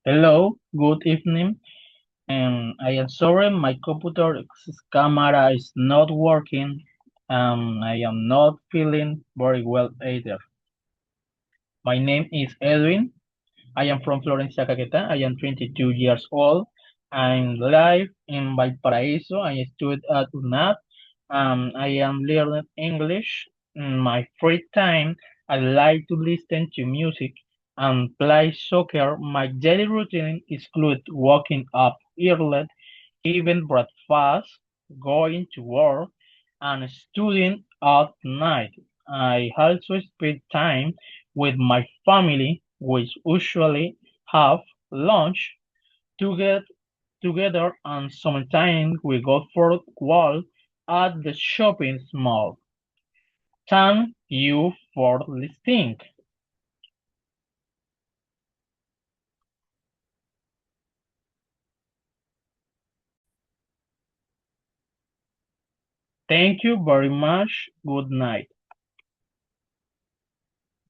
Hello, good evening. I am sorry my computer camera is not working. I am not feeling very well either. My name is Edwin. I am from Florencia, Caquetá. I am 22 years old. I'm live in Valparaiso. I studied at UNAP. I am learning English. In my free time, I like to listen to music and play soccer. My daily routine includes waking up early, eating breakfast, going to work, and studying at night. I also spend time with my family, which usually have lunch together, together and sometimes we go for a walk at the shopping mall. Thank you for listening. Thank you very much. Good night.